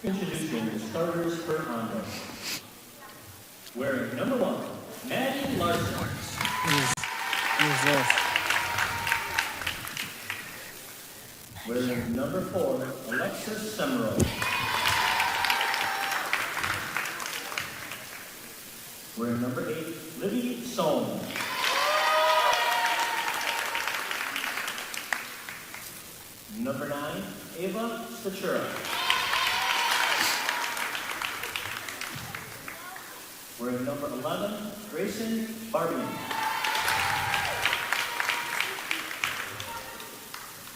Introducing the starters for Omro. Wearing number 1, Maddie Larson. Who's this? Wearing number 4, Alexis Summerall. Wearing number 8, Libby Solon. Number 9, Ava Stachura. Wearing number 11, Grayson Barbian.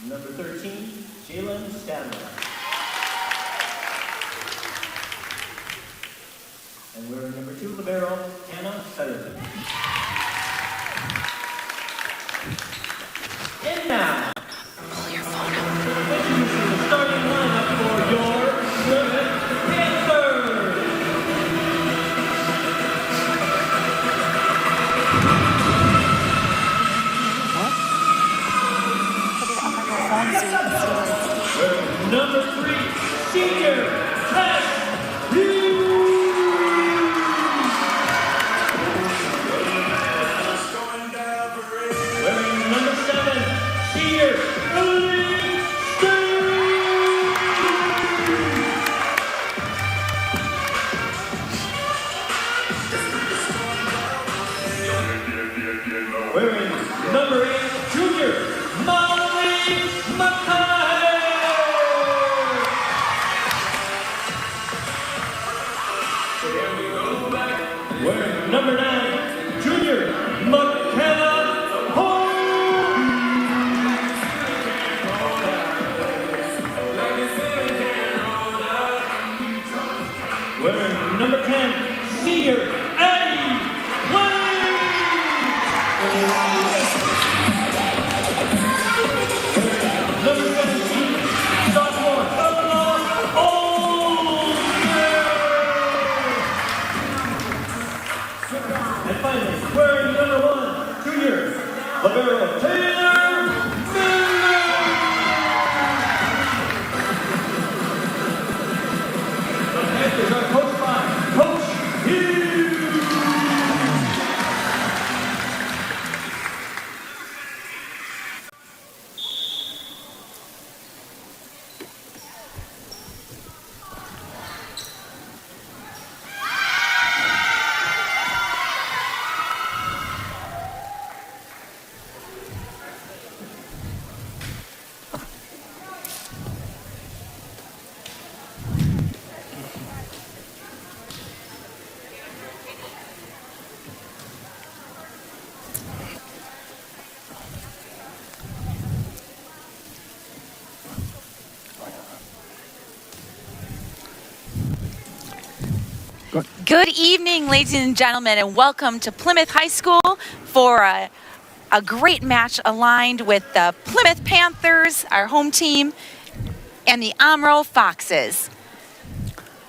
Number 13, Jalen Stadler. And wearing number 2, libero, Hannah Fetterman. And now, introducing the starting lineup for your Plymouth Panthers. Number 3, senior, Tess Wearing number 7, senior, Ellie Wearing number 8, junior, Molly Mackay. Wearing number 9, junior, McKenna Hall. Wearing number 10, senior, Eddie Wade. Number 17, sophomore, Eleanor Olsen. And finally, wearing number 1, junior, libero Taylor Miller. The Panthers are coached by Coach Hughes. Good evening, ladies and gentlemen, and welcome to Plymouth High School for a great match aligned with the Plymouth Panthers, our home team, and the Omro Foxes.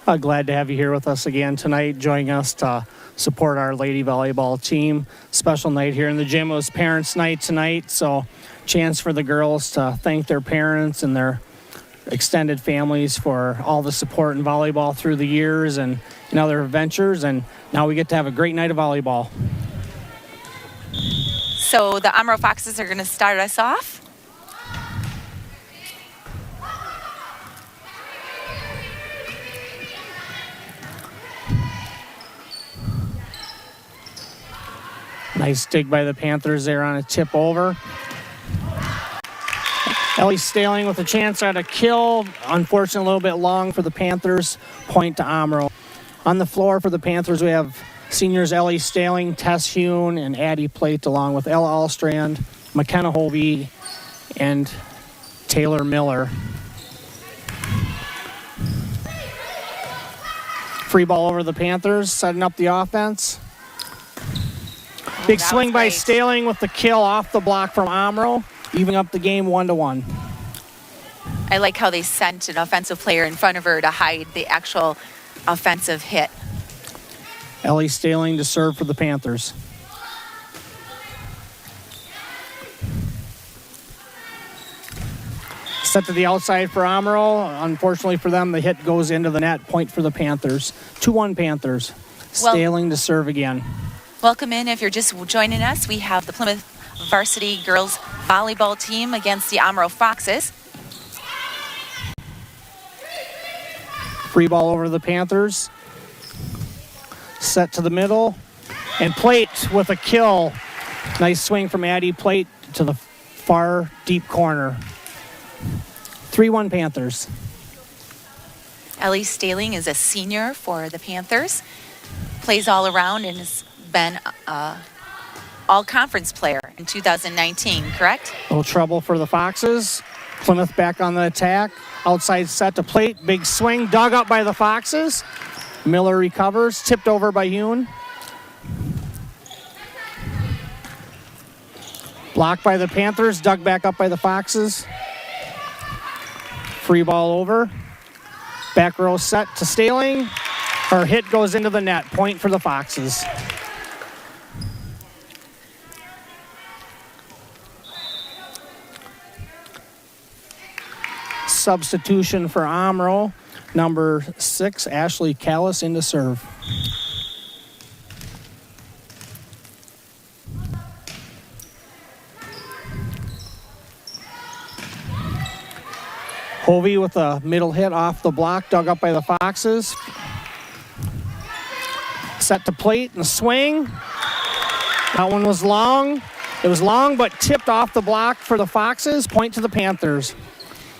Glad to have you here with us again tonight, joining us to support our lady volleyball team. Special night here in the gym. It was parents' night tonight, so chance for the girls to thank their parents and their extended families for all the support in volleyball through the years and in other ventures, and now we get to have a great night of volleyball. So the Omro Foxes are going to start us off. Nice dig by the Panthers there on a tip over. Ellie Staling with a chance at a kill. Unfortunately, a little bit long for the Panthers. Point to Omro. On the floor for the Panthers, we have seniors Ellie Staling, Tess Hune, and Addie Plate, along with Ella Allstrand, McKenna Hovey, and Taylor Miller. Free ball over the Panthers, setting up the offense. Big that swing was by great. Staling with the kill off the block from Omro, evening up the game 1-1. I like how they sent an offensive player in front of her to hide the actual offensive hit. Ellie Staling to serve for the Panthers. Set to the outside for Omro. Unfortunately for them, the hit goes into the net. Point for the Panthers. 2-1 Panthers. Well- Staling to serve again. Welcome in. If you're just joining us, we have the Plymouth varsity girls volleyball team against the Omro Foxes. Free ball over the Panthers. Set to the middle. And Plate with a kill. Nice swing from Addie Plate to the far deep corner. 3-1 Panthers. Ellie Staling is a senior for the Panthers. Plays all around and has been all-conference player in 2019, correct? Little trouble for the Foxes. Plymouth back on the attack. Outside set to Plate. Big swing. Dug up by the Foxes. Miller recovers. Tipped over by Hune. Blocked by the Panthers. Dug back up by the Foxes. Free ball over. Back row set to Staling. Her hit goes into the net. Point for the Foxes. Substitution for Omro. Number 6, Ashley Callis into serve. Hovey with a middle hit off the block, dug up by the Foxes. Set to Plate and swing. That one was long. It was long, but tipped off the block for the Foxes. Point to the Panthers.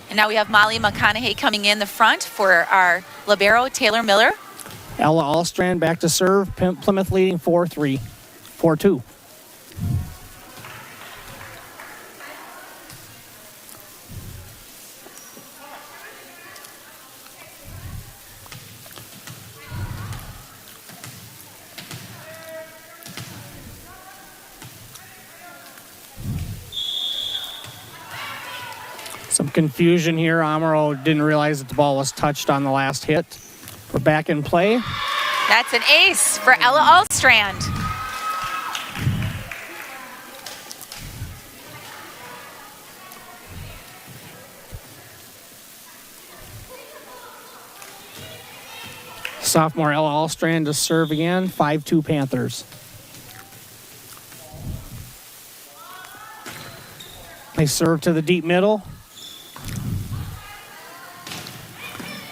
And now we have Molly McConaughey coming in the front for our libero, Taylor Miller. Ella Allstrand back to serve. Plymouth leading 4-3. 4-2. Some confusion here. Omro didn't realize that the ball was touched on the last hit. We're back in play. That's an ace for Ella Allstrand. Sophomore Ella Allstrand to serve again. 5-2 Panthers. They serve to the deep middle.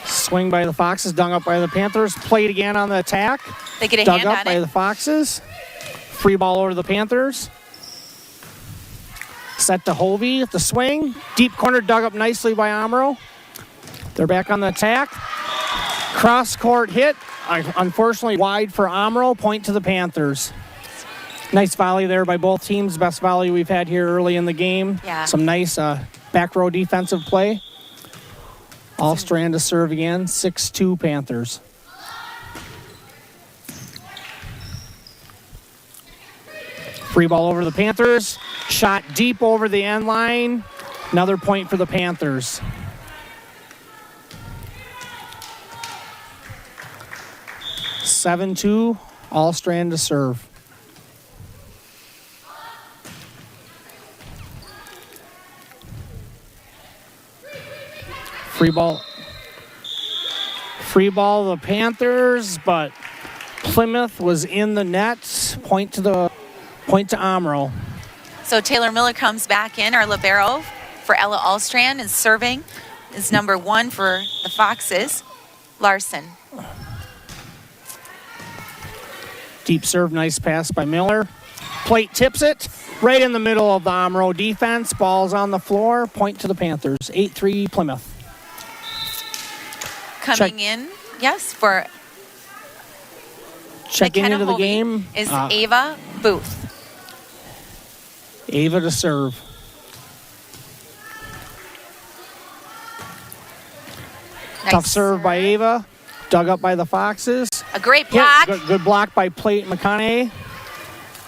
Swing by the Foxes, dug up by the Panthers. Played again on the attack. They get a Dug hand up on by it. the Foxes. Free ball over the Panthers. Set to Hovey at the swing. Deep corner dug up nicely by Omro. They're back on the attack. Cross court hit. Unfortunately wide for Omro. Point to the Panthers. Nice volley there by both teams. Best volley we've had here early in the game. Yeah. Some nice back row defensive play. Allstrand to serve again. 6-2 Panthers. Free ball over the Panthers. Shot deep over the end line. Another point for the Panthers. (7-2). Allstrand to serve. Free ball the Panthers, but Plymouth was in the net. Point to Omro. So Taylor Miller comes back in, our libero for Ella Allstrand, and serving is number 1 for the Foxes, Larson. Deep serve, nice pass by Miller. Plate tips it right in the middle of the Omro defense. Ball's on the floor. Point to the Panthers. 8-3 Plymouth. Coming in, yes, for Checking McKenna into the Hovey game is Ava Booth. Ava to serve. Nice Tough serve by Ava. Dug up by the Foxes. A great block. Good block by Plate McConaughey.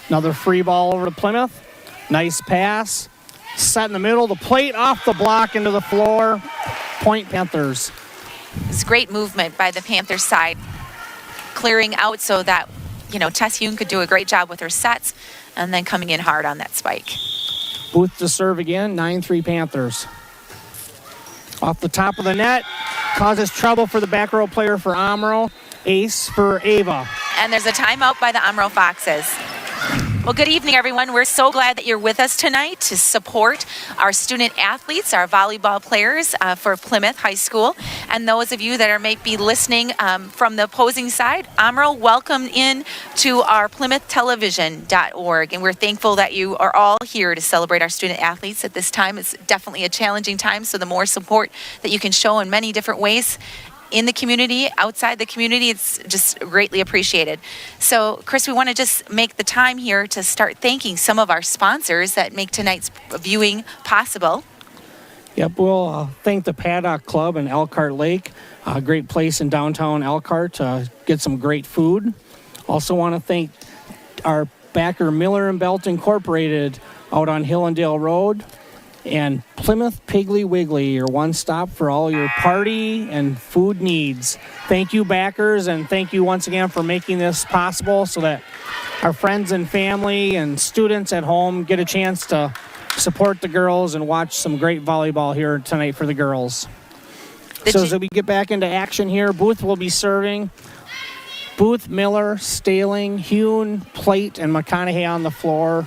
Another free ball over to Plymouth. Nice pass. Set in the middle. The Plate off the block into the floor. Point Panthers. It's great movement by the Panther side, clearing out so that, Tess Yoon could do a great job with her sets and then coming in hard on that spike. Booth to serve again. 9-3 Panthers. Off the top of the net. Causes trouble for the back row player for Omro. Ace for Ava. And there's a timeout by the Omro Foxes. Well, good evening, everyone. We're so glad that you're with us tonight to support our student athletes, our volleyball players for Plymouth High School. And those of you that are maybe listening from the opposing side, Omro, welcome in to our PlymouthTelevision.org. And we're thankful that you are all here to celebrate our student athletes at this time. It's definitely a challenging time, so the more support that you can show in many different ways in the community, outside the community, it's just greatly appreciated. So, Chris, we want to just make the time here to start thanking some of our sponsors that make tonight's viewing possible. Yep, we'll thank the Paddock Club in Elkhart Lake, a great place in downtown Elkhart to get some great food. Also want to thank our backer Miller & Belt Incorporated out on Hillendale Road. And Plymouth Piggly Wiggly, your one-stop for all your party and food needs. Thank you, backers, and thank you once again for making this possible so that our friends and family and students at home get a chance to support the girls and watch some great volleyball here tonight for the girls. So as we get back into action here, Booth will be serving. Booth, Miller, Staling, Hune, Plate, and McConaughey on the floor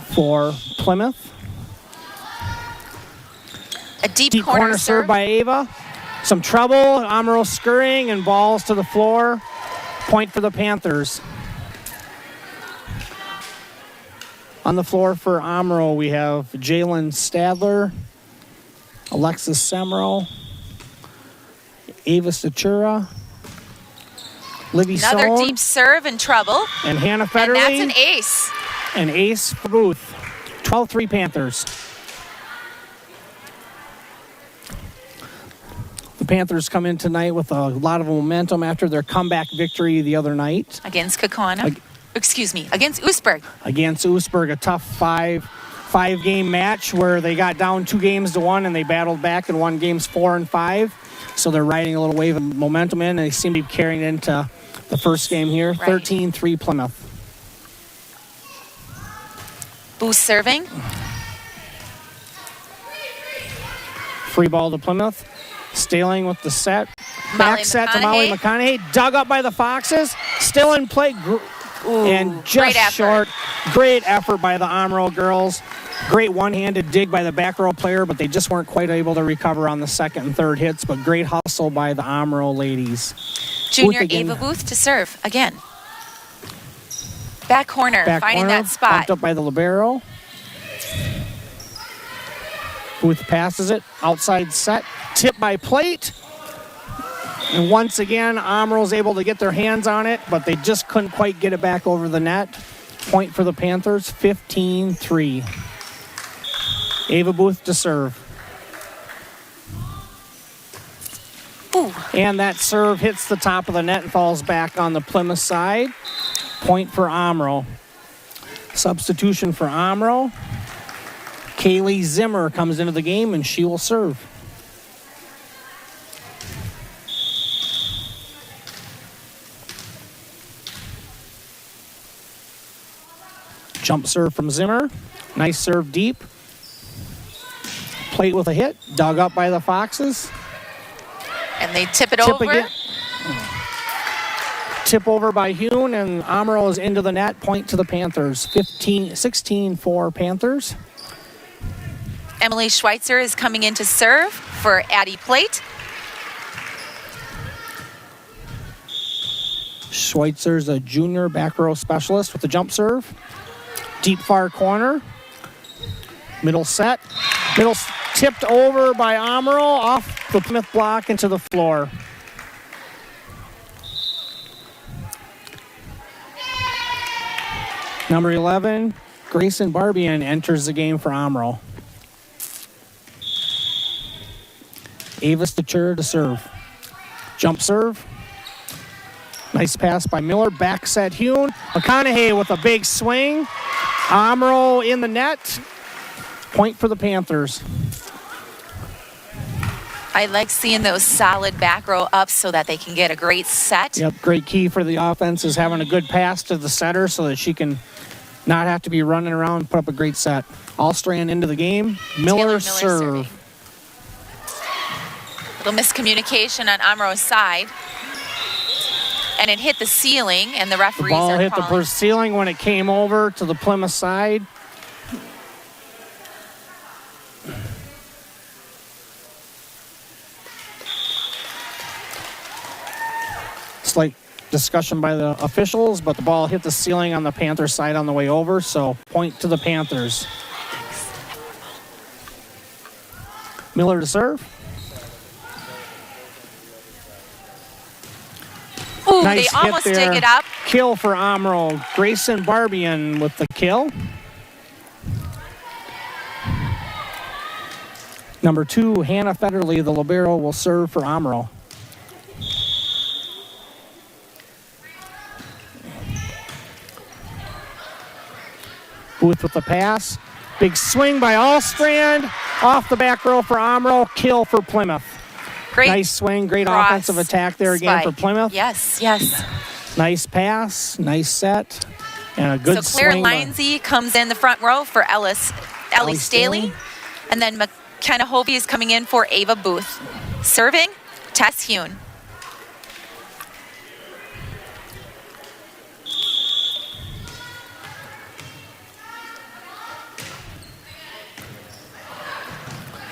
for Plymouth. A deep corner serve by Ava. Some trouble. Omro scurrying and balls to the floor. Point for the Panthers. On the floor for Omro, we have Jalen Stadler, Alexis Semro, Ava Statura, Livy Another Sohn, deep serve and trouble. and Hannah Federley. And that's an ace. An ace for Booth. 12-3 Panthers. The Panthers come in tonight with a lot of momentum after their comeback victory the other night. Against Against Oostburg. Against Oostburg, a tough five-game match where they got down 2-1 and they battled back and won games 4 and 5. So they're riding a little wave of momentum in, and they seem to be carrying it into the first game here. Right. 13-3 Plymouth. Booth serving. Free ball to Plymouth. Staling with the set. Back set to Molly McConaughey. Dug up by the Foxes. Still in play. And just short. Great effort by the Omro girls. Great one-handed dig by the back row player, but they just weren't quite able to recover on the second and third hits. But great hustle by the Omro ladies. Junior Ava Booth to serve again. Back corner, finding that spot. Bumped up by the libero. Booth passes it. Outside set. Tip by Plate. And once again, Omro's able to get their hands on it, but they just couldn't quite get it back over the net. Point for the Panthers, 15-3. Ava Booth to serve. Ooh. And that serve hits the top of the net and falls back on the Plymouth side. Point for Omro. Substitution for Omro. Kaylee Zimmer comes into the game, and she will serve. Jump serve from Zimmer. Nice serve deep. Plate with a hit. Dug up by the Foxes. And they tip it over. Again. Tip over by Hune, and Omro is into the net. Point to the Panthers. 16-4 Panthers. Emily Schweitzer is coming in to serve for Addie Plate. Schweitzer's a junior back row specialist with the jump serve. Deep far corner. Middle set. Middle tipped over by Omro off the Plymouth block into the floor. Number 11, Grayson Barbian enters the game for Omro. Ava Stature to serve. Jump serve. Nice pass by Miller. Back set Hune. McConaughey with a big swing. Omro in the net. Point for the Panthers. I like seeing those solid back row ups so that they can get a great set. Yep, great key for the offense is having a good pass to the setter so that she can not have to be running around and put up a great set. Allstrand into the game. Miller serve. serving. Little miscommunication on Omro's side. And it hit the ceiling, and the The referees ball are hit calling. the ceiling when it came over to the Plymouth side. Slight discussion by the officials, but the ball hit the ceiling on the Panther side on the way over, so point to the Panthers. Miller to serve. Ooh, Nice they hit almost there. dig it up. Kill for Omro. Grayson Barbian with the kill. Number 2, Hannah Federley, the libero, will serve for Omro. Booth with the pass. Big swing by Allstrand. Off the back row for Omro. Kill for Plymouth. Great. Nice swing. Great cross offensive attack there again spike. for Plymouth. Yes, yes. Nice pass. Nice set. And a good So Claire swing. by- Lindsay comes in the front row for Ellie Staley. Staley. And then McKenna Hovey is coming in for Ava Booth. Serving, Tess Hune.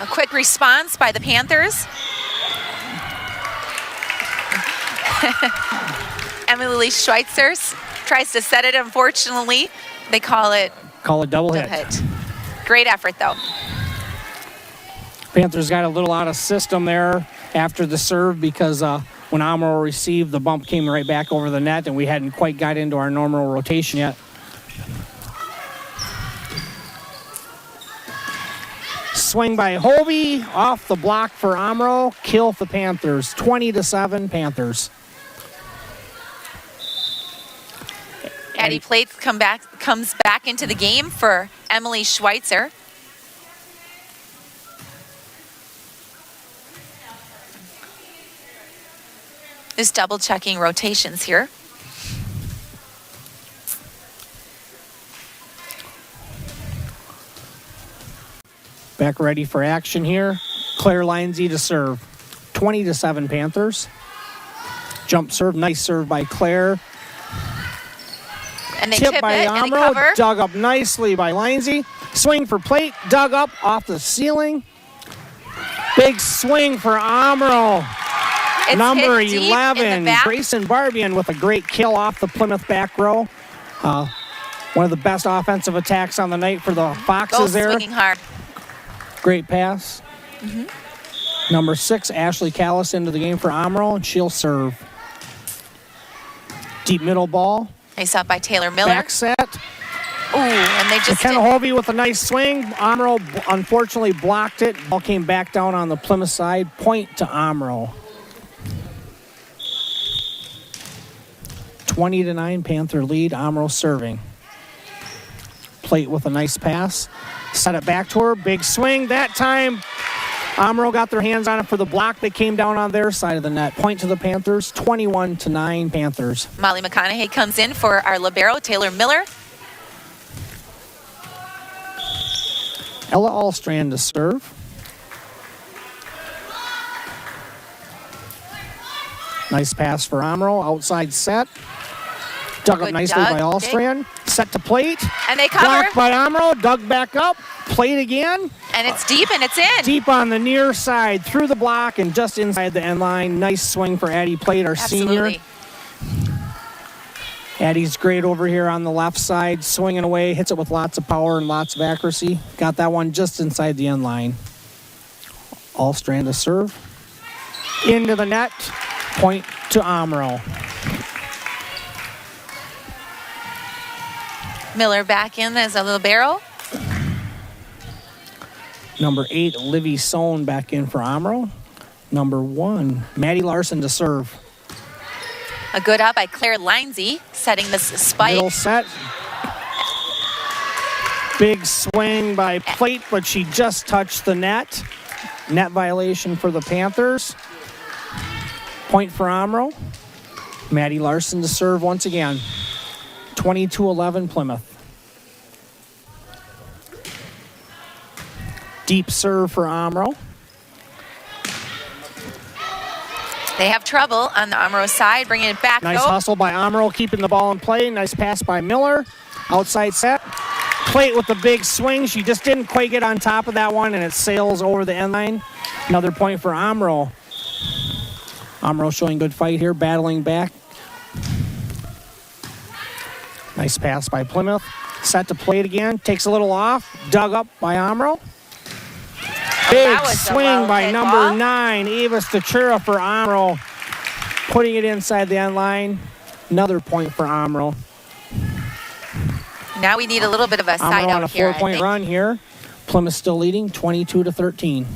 A quick response by the Panthers. Emily Schweitzer tries to set it. Unfortunately, they call it Call it double a hit. hit. Great effort, though. Panthers got a little out of system there after the serve because when Omro received, the bump came right back over the net, and we hadn't quite got into our normal rotation yet. Swing by Hovey, off the block for Omro. Kill for the Panthers. 20-7 Panthers. Addie Plates comes back into the game for Emily Schweitzer. Just double checking rotations here. Back ready for action here. Claire Lindsay to serve. 20-7 Panthers. Jump serve. Nice serve by Claire. And they Tip tip by it and they Omro. cover. Dug up nicely by Lindsay. Swing for Plate. Dug up off the ceiling. Big swing for Omro. It's Number hit deep in 11, the back. Grayson Barbian with a great kill off the Plymouth back row. One of the best offensive attacks on the night for the Foxes Both there. swinging hard. Great pass. Number 6, Ashley Callis into the game for Omro, and she'll serve. Deep middle ball. Nice up by Taylor Miller. Back set. Ooh, and they just McKenna Hovey with a nice swing. Omro unfortunately blocked it. Ball came back down on the Plymouth side. Point to Omro. 20-9 Panther lead. Omro serving. Plate with a nice pass. Set it back to her. Big swing. That time, Omro got their hands on it for the block that came down on their side of the net. Point to the Panthers. 21-9 Panthers. Molly McConaughey comes in for our libero, Taylor Miller. Ella Allstrand to serve. Nice pass for Omro. Outside set. Dug up Good nicely by dug. Allstrand. Set to Plate. And they cover. Blocked by Omro. Dug back up. Plate again. And it's deep and it's in. Deep on the near side. Through the block and just inside the end line. Nice swing for Addie Plate, our Absolutely. senior. Addie's great over here on the left side. Swinging away. Hits it with lots of power and lots of accuracy. Got that one just inside the end line. Allstrand to serve. Into the net. Point to Omro. Miller back in as a libero. Number 8, Livy Sohn back in for Omro. number 1. Maddie Larson to serve. A good up by Claire Lindsay, setting this spike. Middle set. Big swing by Plate, but she just touched the net. Net violation for the Panthers. Point for Omro. Maddie Larson to serve once again. 22-11 Plymouth. Deep serve for Omro. They have trouble on the Omro side, bringing it back. Nice hustle by Omro, keeping the ball in play. Nice pass by Miller. Outside set. Plate with the big swing. She just didn't quite get on top of that one, and it sails over the end line. Another point for Omro. Omro showing good fight here, battling back. Nice pass by Plymouth. Set to Plate again. Takes a little off. Dug up by Omro. Big swing by number 9, Eva Stachura for Omro. Putting it inside the end line. Another point for Omro. Now we need a little bit of a side Omro on out a here. 4-point run here. Plymouth still leading 22-13.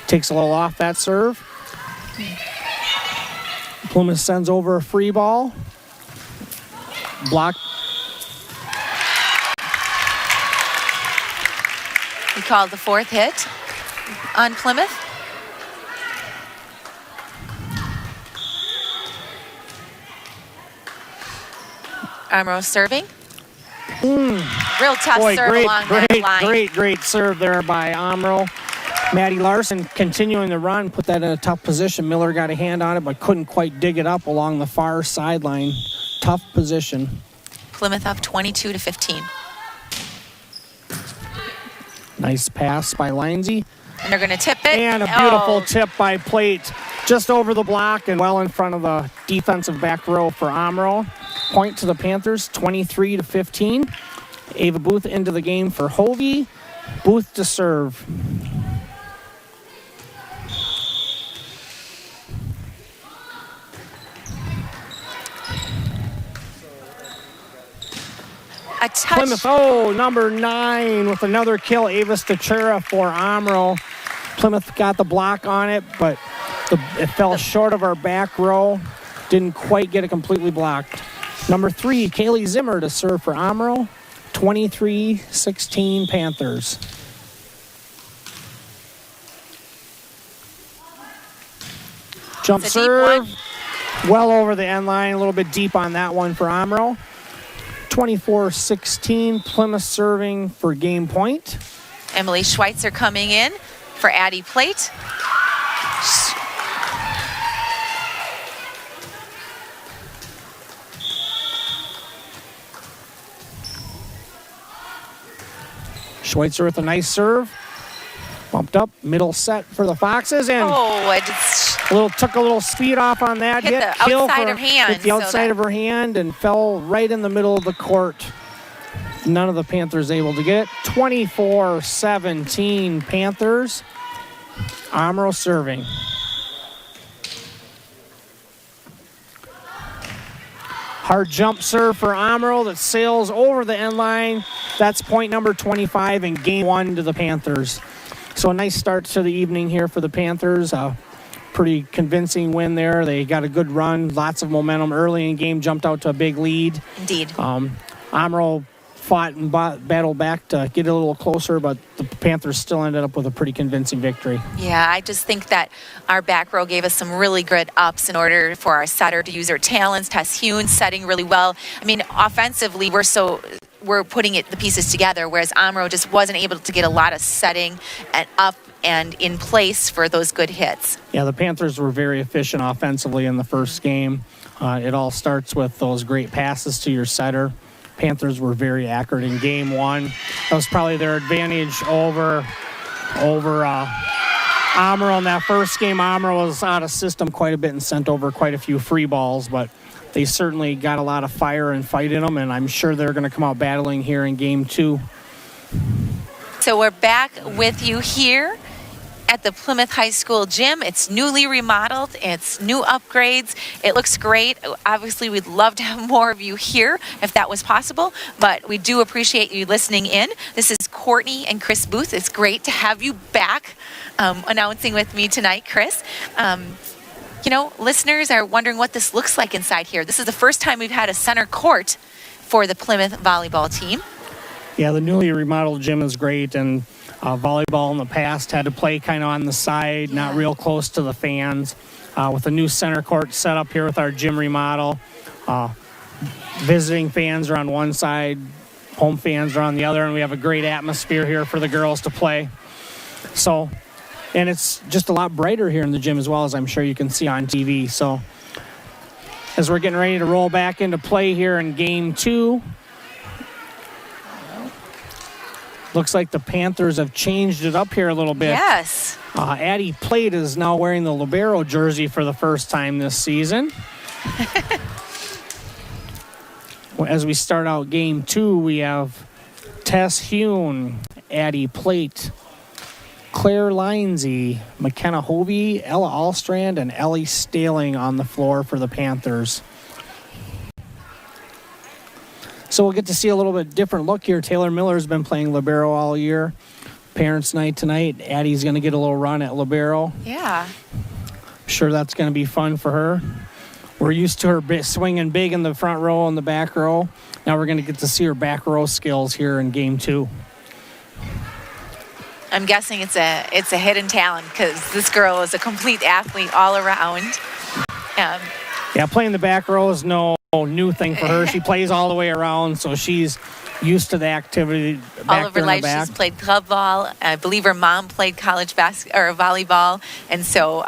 Takes a little off that serve. Plymouth sends over a free ball. Block. We called the 4th hit on Plymouth. Omro serving. Real tough serve along that line. Great serve there by Omro. Maddie Larson continuing the run, put that in a tough position. Miller got a hand on it, but couldn't quite dig it up along the far sideline. Tough position. Plymouth up 22-15. Nice pass by Lindsay. And they're going to tip it. And a beautiful tip by Plate, just over the block and well in front of the defensive back row for Omro. Point to the Panthers, 23-15. Ava Booth into the game for Hovey. Booth to serve. A touch. Plymouth, number 9 with another kill. Ava Stachura for Omro. Plymouth got the block on it, but it fell short of our back row. Didn't quite get it completely blocked. Number 3, Kaylee Zimmer to serve for Omro. 23-16 Panthers. Jump serve. Well over the end line. A little bit deep on that one for Omro. 24-16, Plymouth serving for game point. Emily Schweitzer coming in for Addie Plate. Schweitzer with a nice serve. Bumped up, middle set for the Foxes, and took a little speed off on that. Hit the outside of hand. Hit the outside of her hand and fell right in the middle of the court. None of the Panthers able to get it. 24-17 Panthers. Omro serving. Hard jump serve for Omro that sails over the end line. That's point number 25 in game 1 to the Panthers. So a nice start to the evening here for the Panthers. Pretty convincing win there. They got a good run, lots of momentum early in the game, jumped out to a big lead. Indeed. Omro fought and battled back to get a little closer, but the Panthers still ended up with a pretty convincing victory. Yeah, I just think that our back row gave us some really good ups in order for our setter to use her talents. Tess Hune setting really well. I mean, offensively, we're putting the pieces together, whereas Omro just wasn't able to get a lot of setting and up and in place for those good hits. Yeah, the Panthers were very efficient offensively in the first game. It all starts with those great passes to your setter. Panthers were very accurate in game 1. That was probably their advantage over Omro in that first game. Omro was out of system quite a bit and sent over quite a few free balls, but they certainly got a lot of fire and fight in them, and I'm sure they're going to come out battling here in game 2. So we're back with you here at the Plymouth High School gym. It's newly remodeled. It's new upgrades. It looks great. Obviously, we'd love to have more of you here if that was possible, but we do appreciate you listening in. This is Courtney and Chris Booth. It's great to have you back announcing with me tonight, Chris. Listeners are wondering what this looks like inside here. This is the first time we've had a center court for the Plymouth volleyball team. Yeah, the newly remodeled gym is great, and volleyball in the past had to play kind of on the side, not real close to the fans. With a new center court set up here with our gym remodel, visiting fans are on one side, home fans are on the other, and we have a great atmosphere here for the girls to play. So, and it's just a lot brighter here in the gym as well, as I'm sure you can see on TV. So, as we're getting ready to roll back into play here in Game 2, looks like the Panthers have changed it up here a little bit. Yes. Addie Plate is now wearing the libero jersey for the first time this season. As we start out Game 2, we have Tess Hune, Addie Plate, Claire Lindsay, McKenna Hovey, Ella Allstrand, and Ellie Staling on the floor for the Panthers. So we'll get to see a little bit different look here. Taylor Miller's been playing libero all year. Parents' night tonight. Addie's going to get a little run at libero. Yeah. I'm sure that's going to be fun for her. We're used to her swinging big in the front row and the back row. Now we're going to get to see her back row skills here in Game 2. I'm guessing it's a hidden talent because this girl is a complete athlete all around. Yeah, playing the back row is no new thing for her. She plays all the way around, so she's used to the activity back all of her there in life the back. she's played club ball. I believe her mom played college volleyball, and so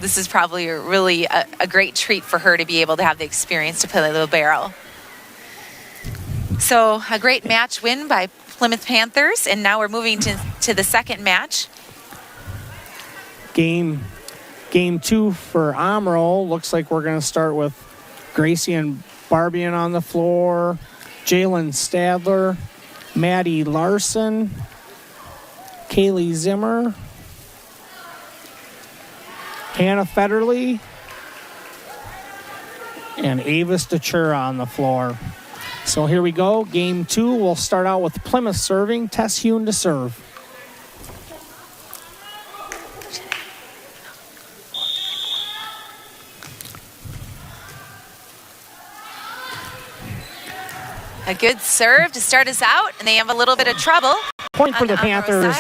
this is probably a great treat for her to be able to have the experience to play the libero. So a great match win by Plymouth Panthers, and now we're moving to the second match. Game 2 for Omro. Looks like we're going to start with Gracie and Barbian on the floor, Jalen Stadler, Maddie Larson, Kaylee Zimmer, Hannah Federley, and Ava Statura on the floor. So here we go. Game 2, we'll start out with Plymouth serving. Tess Hune to serve. A good serve to start us out, and they have a little bit of trouble. Point for the Panthers.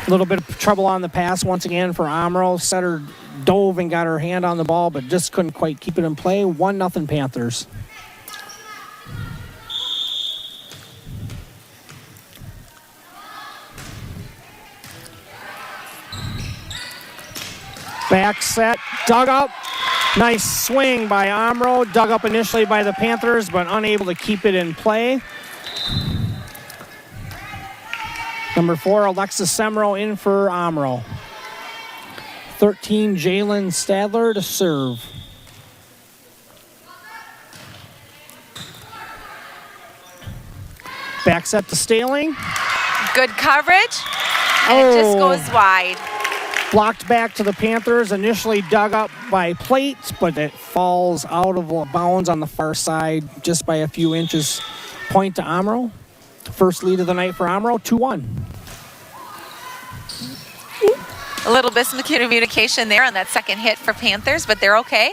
A little bit of trouble on the pass once again for Omro. Setter dove and got her hand on the ball, but just couldn't quite keep it in play. 1-0 Panthers. Back set, dug up. Nice swing by Omro. Dug up initially by the Panthers, but unable to keep it in play. Number 4, Alexis Semro in for Omro. 13, Jalen Stadler to serve. Back set to Staling. Good coverage, and it just goes wide. Blocked back to the Panthers, initially dug up by Plate, but it falls out of bounds on the far side just by a few inches. Point to Omro. First lead of the night for Omro, 2-1. A little miscommunication there on that second hit for Panthers, but they're okay.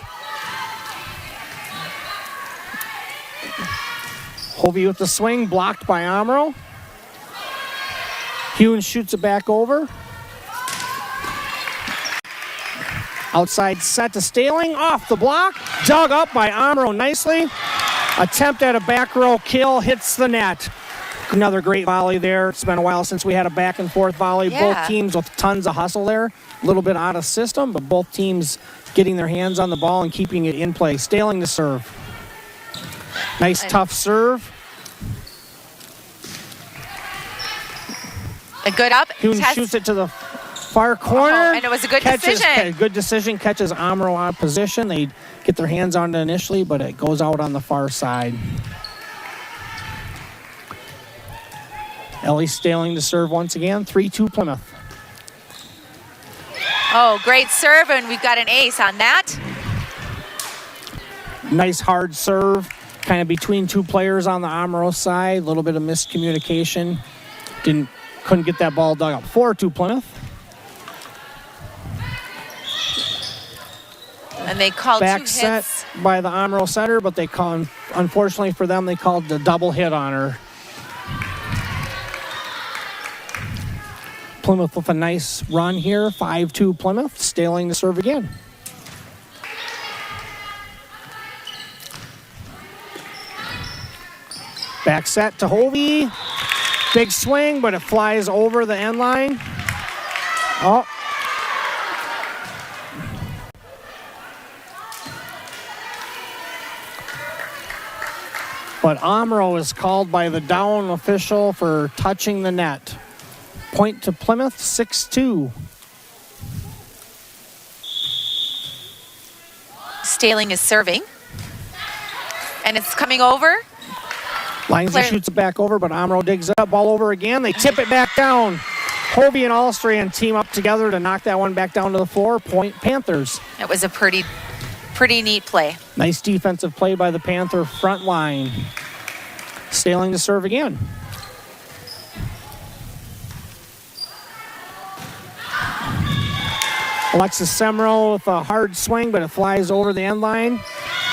Hovey with the swing, blocked by Omro. Hune shoots it back over. Outside set to Staling, off the block, dug up by Omro nicely. Attempt at a back row kill, hits the net. Another great volley there. It's been a while since we had a back and forth volley. Yeah. Both teams with tons of hustle there. A little bit out of system, but both teams getting their hands on the ball and keeping it in play. Staling to serve. Nice tough serve. A good up. Hune shoots it to the far corner. And it was a good decision. Good decision. Catches Omro out of position. They get their hands on it initially, but it goes out on the far side. Ellie Staling to serve once again. 3-2 Plymouth. Oh, great serve, and we've got an ace on that. Nice hard serve, kind of between two players on the Omro side. A little bit of miscommunication. Couldn't get that ball dug up. 4-2 Plymouth. And they called Back two set hits. by the Omro setter, but they called, unfortunately for them, they called the double hit on her. Plymouth with a nice run here. 5-2 Plymouth. Staling to serve again. Back set to Hovey. Big swing, but it flies over the end line. Oh. But Omro is called by the down official for touching the net. Point to Plymouth, 6-2. Staling is serving. And it's coming over. Lindsay shoots it back over, but Omro digs it up. Ball over again. They tip it back down. Hovey and Allstrand team up together to knock that one back down to the floor. Point Panthers. It was a pretty neat play. Nice defensive play by the Panther front line. Staling to serve again. Alexis Semro with a hard swing, but it flies over the end line.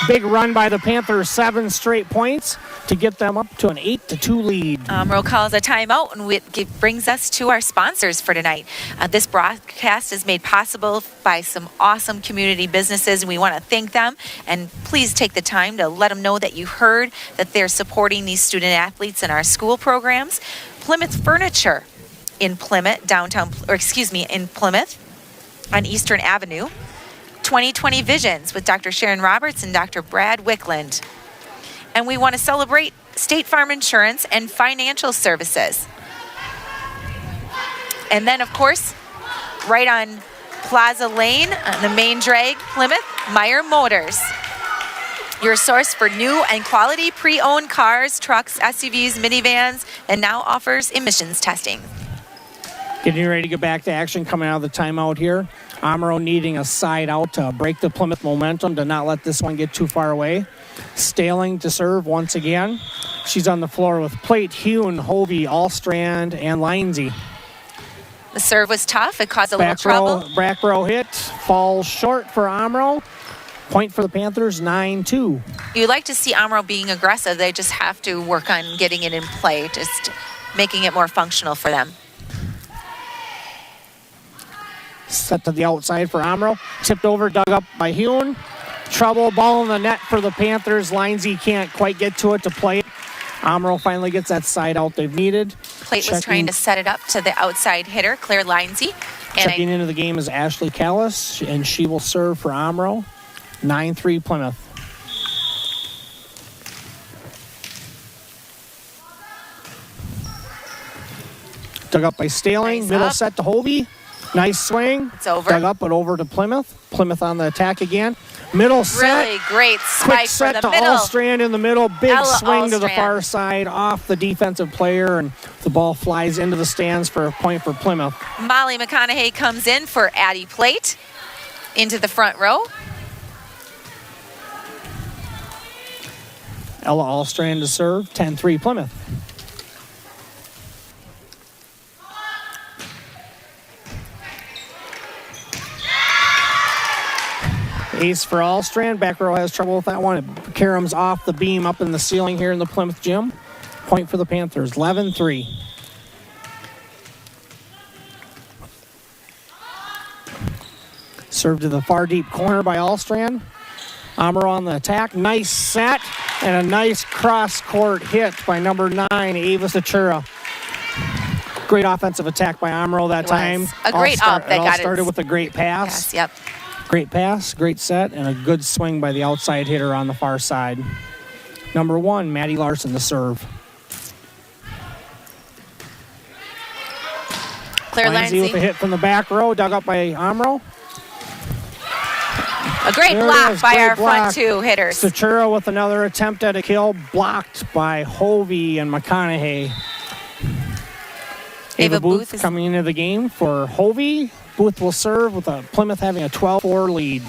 Big run by the Panthers, 7 straight points to get them up to an 8-2 lead. Omro calls a timeout, and it brings us to our sponsors for tonight. This broadcast is made possible by some awesome community businesses, and we want to thank them. And please take the time to let them know that you heard that they're supporting these student athletes in our school programs. Plymouth Furniture in Plymouth, in Plymouth on Eastern Avenue. 2020 Visions with Dr. Sharon Roberts and Dr. Brad Wickland. And we want to celebrate State Farm Insurance and Financial Services. And then, of course, right on Plaza Lane, on the main drag, Plymouth, Meyer Motors. Your source for new and quality pre-owned cars, trucks, SUVs, minivans, and now offers emissions testing. Getting ready to get back to action coming out of the timeout here. Omro needing a side out to break the Plymouth momentum, to not let this one get too far away. Staling to serve once again. She's on the floor with Plate, Hune, Hovey, Allstrand, and Lindsay. The serve was tough. It caused a little trouble. Back row hit. Falls short for Omro. Point for the Panthers, 9-2. You like to see Omro being aggressive. They just have to work on getting it in play, just making it more functional for them. Set to the outside for Omro. Tipped over, dug up by Hune. Trouble, ball in the net for the Panthers. Lindsay can't quite get to it to play it. Omro finally gets that side out they've needed. Plate was trying to set it up to the outside hitter, Claire Lindsay. Checking into the game is Ashley Callis, and she will serve for Omro. 9-3 Plymouth. Dug up by Staling. Nice middle up. set to Hovey. Nice swing. It's over. Dug up but over to Plymouth. Plymouth on the attack again. Middle set. Really great Quick spike for set the to middle. Allstrand in the middle. Big Ella swing to the Allstrand. far side off the defensive player, and the ball flies into the stands for a point for Plymouth. Molly McConaughey comes in for Addie Plate into the front row. Ella Allstrand to serve. 10-3 Plymouth. Ace for Allstrand. Back row has trouble with that one. It caroms off the beam up in the ceiling here in the Plymouth gym. Point for the Panthers, 11-3. Served to the far deep corner by Allstrand. Omro on the attack. Nice set and a nice cross-court hit by number 9, Ava Sachura. Great offensive attack by Omro that time. A great up that got it. Started with a great pass. Yes, yep. Great pass, great set, and a good swing by the outside hitter on the far side. Number 1, Maddie Larson to serve. Claire Lindsay with a Lindsay. hit from the back row, dug up by Omro. A great There it block is, by great our block. front two hitters. Sachura with another attempt at a kill, blocked by Hovey and McConaughey. Ava Booth is coming into the game for Hovey. Booth will serve with Plymouth having a 12-4 lead.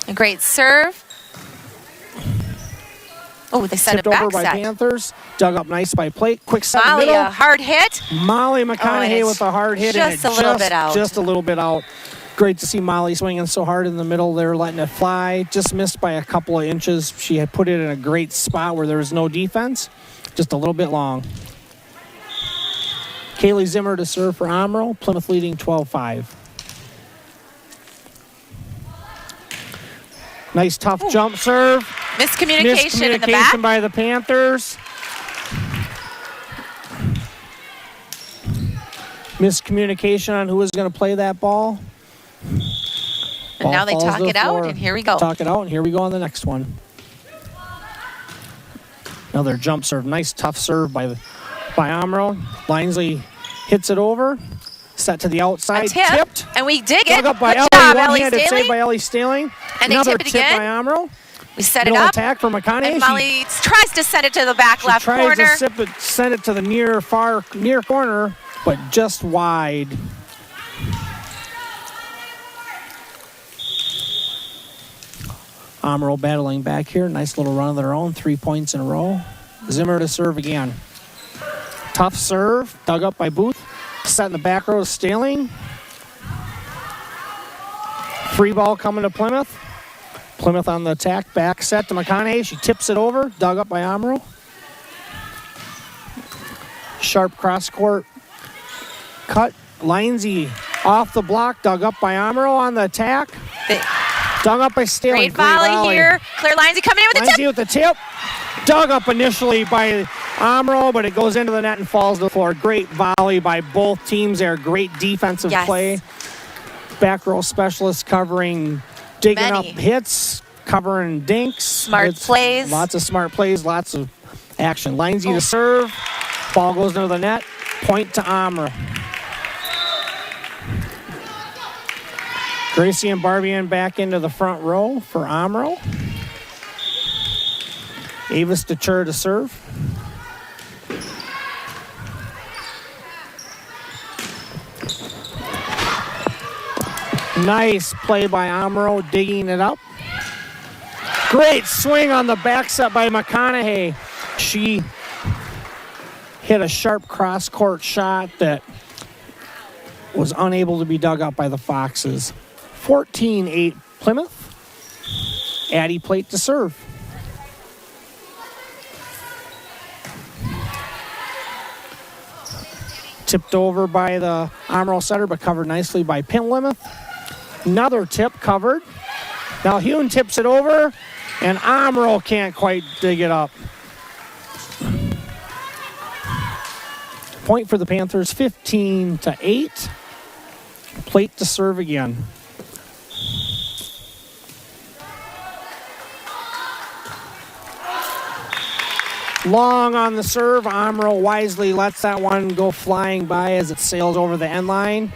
a great serve. Oh, they set Tipped it back over by set. Panthers. Dug up nice by Plate. Quick set in the Molly, middle. a hard hit. Molly and McConaughey it's with a hard hit. just and a little bit out. Just a little bit out. Great to see Molly swinging so hard in the middle there, letting it fly. Just missed by a couple of inches. She had put it in a great spot where there was no defense. Just a little bit long. Kaylee Zimmer to serve for Omro. Plymouth leading 12-5. Nice tough jump serve. Miscommunication in the back. Miscommunication by the Panthers. Miscommunication on who was going to play that ball. And now they falls talk to the it out, floor. and here we go. Talk it out, and here we go on the next one. Another jump serve. Nice tough serve by Omro. Linesley hits it over. Set to the outside. A tip, Tipped. and we dig Dug it. up by Good Ellie. job, Ellie One-handed save Staley. by Ellie Staling. And they Another tip it tip again. by Omro. We set it Middle up. attack from McConaughey. And Molly tries to send it to the back She left tries corner. to send it to the near corner, but just wide. Omro battling back here. Nice little run of their own. 3 points in a row. Zimmer to serve again. Tough serve. Dug up by Booth. Set in the back row to Staling. Free ball coming to Plymouth. Plymouth on the attack. Back set to McConaughey. She tips it over. Dug up by Omro. Sharp cross court cut. Lindsay off the block. Dug up by Omro on the attack. Dug up by Staling. Great volley here. Claire Lindsay coming in with the Lindsay tip. with the tip. Dug up initially by Omro, but it goes into the net and falls to the floor. Great volley by both teams there. Great defensive play. Back row specialists covering, digging up hits, covering dinks. Smart plays. Lots of smart plays, lots of action. Lindsay to serve. Ball goes into the net. Point to Omro. Gracie and Barbian back into the front row for Omro. Avis Detur to serve. Nice play by Omro, digging it up. Great swing on the back set by McConaughey. She hit a sharp cross-court shot that was unable to be dug up by the Foxes. 14-8 Plymouth. Addie Plate to serve. Tipped over by the Omro setter, but covered nicely by Plymouth. Another tip covered. Now Hune tips it over, and Omro can't quite dig it up. Point for the Panthers, 15-8. Plate to serve again. Long on the serve. Omro wisely lets that one go flying by as it sails over the end line.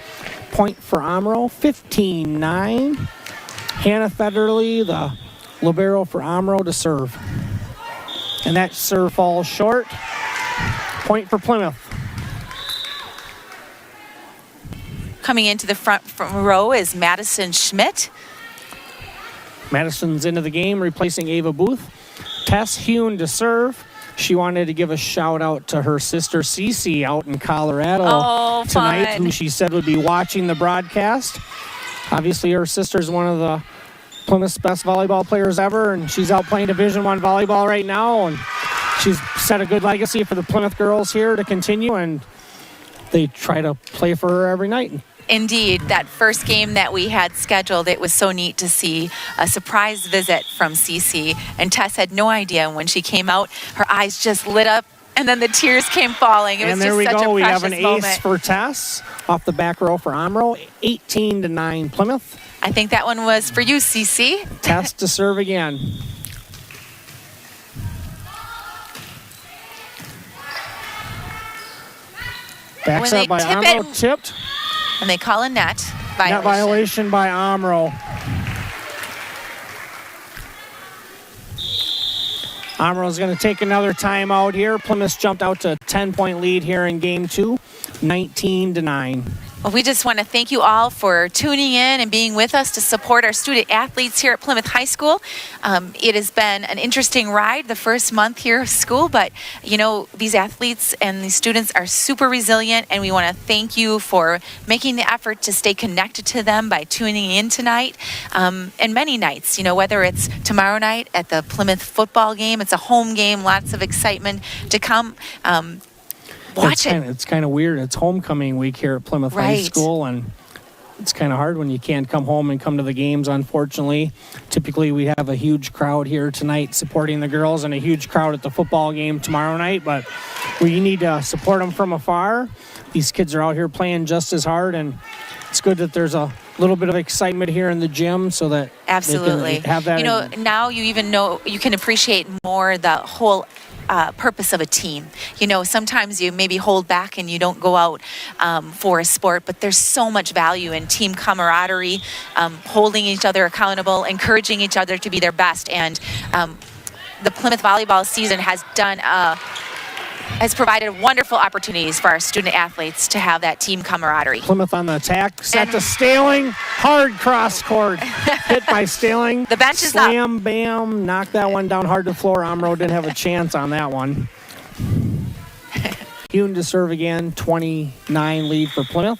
Point for Omro, 15-9. Hannah Federley, the libero for Omro to serve. And that serve falls short. Point for Plymouth. Coming into the front row is Madison Schmidt. Madison's into the game, replacing Ava Booth. Tess Hune to serve. She wanted to give a shout out to her sister Cece out in Colorado tonight, who she said would be watching the broadcast. Obviously, her sister's one of the Plymouth's best volleyball players ever, and she's out playing Division I volleyball right now, and she's set a good legacy for the Plymouth girls here to continue, and they try to play for her every night. Indeed, that first game that we had scheduled, it was so neat to see a surprise visit from Cece. And Tess had no idea when she came out, her eyes just lit up, and then the tears came falling. It was and there just we such go. a We have precious an moment. ace for Tess off the back row for Omro. 18-9 Plymouth. I think that one was for you, Cece. Tess to serve again. Back When set they by tip Omro, it- tipped. And they call a net violation. Net violation by Omro. Omro's going to take another timeout here. Plymouth jumped out to a 10-point lead here in game 2, 19-9. Well, we just want to thank you all for tuning in and being with us to support our student athletes here at Plymouth High School. It has been an interesting ride the first month here of school, but you know, these athletes and these students are super resilient, and we want to thank you for making the effort to stay connected to them by tuning in tonight and many nights, you know, whether it's tomorrow night at the Plymouth football game. It's a home game, lots of excitement to come. Watch it. It's kind of weird. It's homecoming week here at Plymouth High School, and it's kind of hard when you can't come home and come to the games, unfortunately. Typically, we have a huge crowd here tonight supporting the girls and a huge crowd at the football game tomorrow night, but we need to support them from afar. These kids are out here playing just as hard, and it's good that there's a little bit of excitement here in the gym so that absolutely they can have that. You know, now you even know, you can appreciate more the whole purpose of a team. You know, sometimes you maybe hold back and you don't go out for a sport, but there's so much value in team camaraderie, holding each other accountable, encouraging each other to be their best. And the Plymouth volleyball season has provided wonderful opportunities for our student athletes to have that team camaraderie. Plymouth on the attack, set to Staling, hard cross court, hit by Staling. The bench is Slam, bam, knocked that one down hard to the floor. Omro didn't have a chance on that one. Hune to serve again, 29 lead for Plymouth.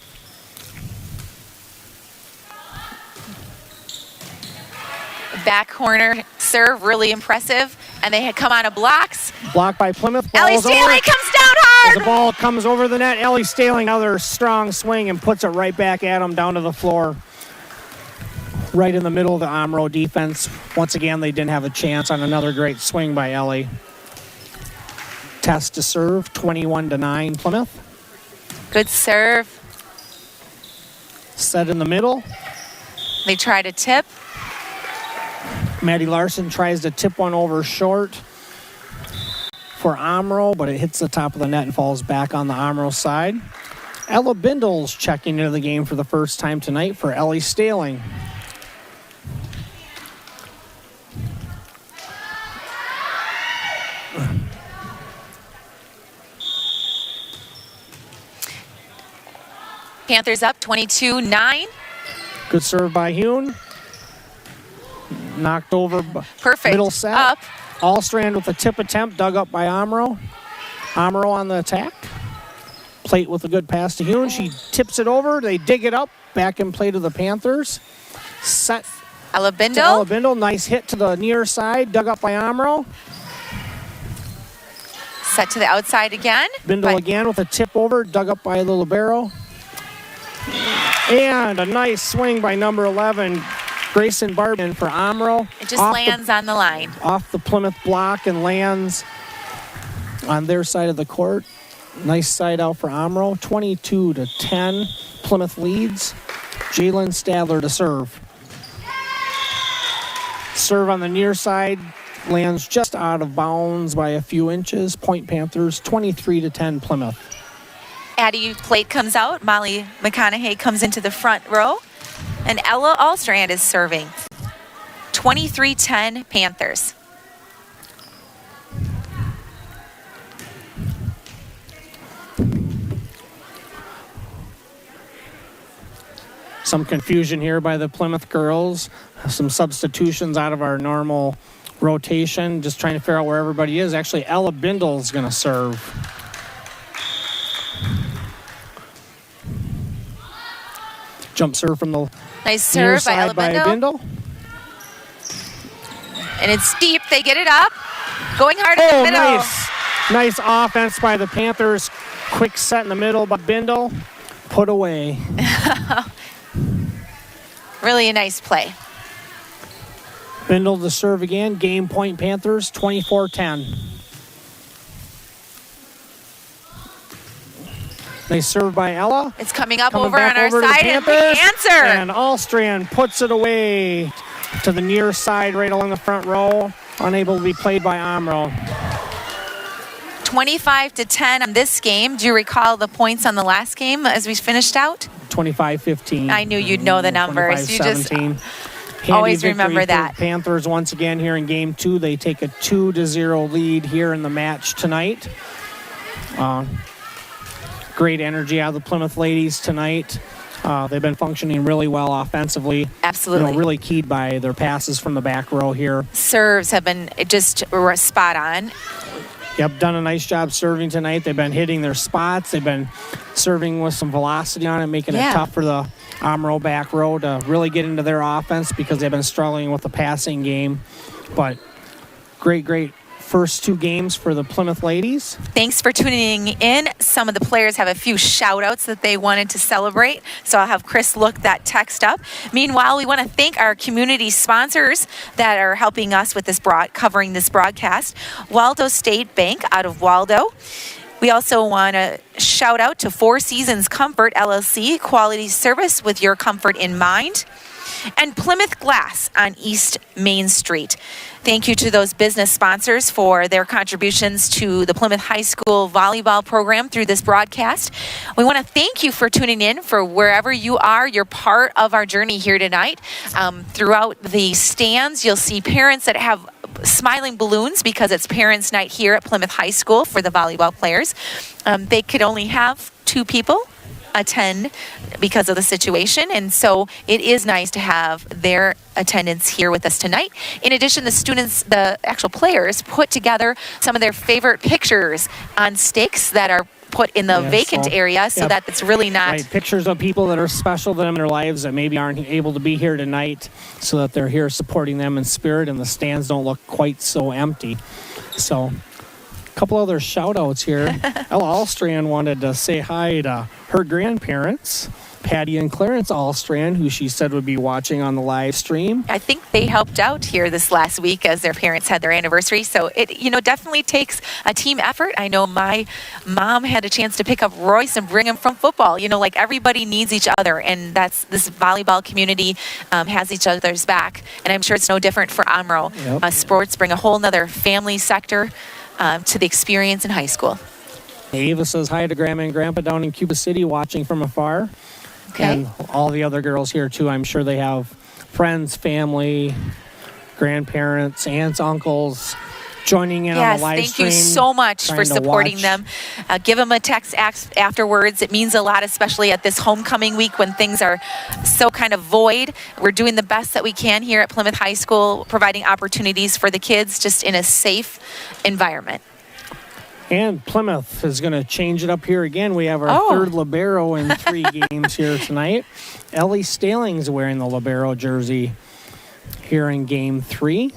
Back corner serve, really impressive. And they had come out of blocks. Blocked by Plymouth. Ellie Staling comes down hard. As the ball comes over the net, Ellie Staling, another strong swing and puts it right back at him down to the floor. Right in the middle of the Omro defense. Once again, they didn't have a chance on another great swing by Ellie. Test to serve, 21-9 Plymouth. Good serve. Set in the middle. They try to tip. Maddie Larson tries to tip one over short for Omro, but it hits the top of the net and falls back on the Omro side. Ella Bindle's checking into the game for the first time tonight for Ellie Staling. Panthers up 22-9. Good serve by Hune. Knocked over. Perfect. Middle set. Up. Allstrand with a tip attempt, dug up by Omro. Omro on the attack. Plate with a good pass to Hune. She tips it over. They dig it up. Back in play to the Panthers. Set. Ella To Bindle. Ella Bindle. Nice hit to the near side. Dug up by Omro. Set to the outside again. Bindle again with a tip over. Dug up by the libero. And a nice swing by number 11. Grayson Barbin for Omro. It just lands on the line. Off the Plymouth block and lands on their side of the court. Nice side out for Omro. 22-10. Plymouth leads. Jalen Stadler to serve. Serve on the near side. Lands just out of bounds by a few inches. Point Panthers, 23-10 Plymouth. Addie Plate comes out. Molly McConaughey comes into the front row. And Ella Allstrand is serving. 23-10 Panthers. Some confusion here by the Plymouth girls. Some substitutions out of our normal rotation. Just trying to figure out where everybody is. Actually, Ella Bindle's going to serve. Jump serve from the Nice serve by Ella Bindle. And it's deep. They get it up. Going hard in the middle. Nice offense by the Panthers. Quick set in the middle by Bindle. Put away. Really a nice play. Bindle to serve again. Game point Panthers, 24-10. Nice serve by Ella. It's coming up Coming over back on our over to side, the and we Panthers. answer. And Allstrand puts it away to the near side, right along the front row. Unable to be played by Omro. 25-10 on this game. Do you recall the points on the last game as we finished out? 25-15. I knew you'd know the numbers. You just 25-17. Handy Always victory remember for that. Panthers once again here in game 2. They take a 2-0 lead here in the match tonight. Great energy out of the Plymouth ladies tonight. They've been functioning really well offensively. Absolutely. Really keyed by their passes from the back row here. Serves have been just spot on. Yep, done a nice job serving tonight. They've been hitting their spots. They've been serving with some velocity on it, making it tough for the Omro back row to really get into their offense because they've been struggling with the passing game. But great first 2 games for the Plymouth ladies. Thanks for tuning in. Some of the players have a few shout outs that they wanted to celebrate, so I'll have Chris look that text up. Meanwhile, we want to thank our community sponsors that are helping us with this covering this broadcast. Waldo State Bank out of Waldo. We also want to shout out to Four Seasons Comfort LLC, quality service with your comfort in mind. And Plymouth Glass on East Main Street. Thank you to those business sponsors for their contributions to the Plymouth High School volleyball program through this broadcast. We want to thank you for tuning in for wherever you are. You're part of our journey here tonight. Throughout the stands, you'll see parents that have smiling balloons because it's Parents' Night here at Plymouth High School for the volleyball players. They could only have 2 people attend because of the situation, and so it is nice to have their attendance here with us tonight. In addition, the students, the actual players, put together some of their favorite pictures on stakes that are put in the vacant area so that it's really not... Right, pictures of people that are special to them in their lives that maybe aren't able to be here tonight so that they're here supporting them in spirit and the stands don't look quite so empty. So... couple other shout outs here. Ella Allstrand wanted to say hi to her grandparents, Patty and Clarence Allstrand, who she said would be watching on the live stream. I think they helped out here this last week as their parents had their anniversary. So it, definitely takes a team effort. I know my mom had a chance to pick up Royce and bring him from football. Like everybody needs each other, and that's this volleyball community has each other's back. And I'm sure it's no different for Omro. Yep. Sports bring a whole nother family sector to the experience in high school. Ava says hi to Grandma and Grandpa down in Cuba City watching from afar. Okay. And all the other girls here too. I'm sure they have friends, family, grandparents, aunts, uncles joining in on the live stream. Thank you so much for supporting them. Give them a text afterwards. It means a lot, especially at this homecoming week when things are so kind of void. We're doing the best that we can here at Plymouth High School, providing opportunities for the kids just in a safe environment. And Plymouth is going to change it up here again. We have our third libero in 3 games here tonight. Ellie Staling's wearing the libero jersey here in game 3.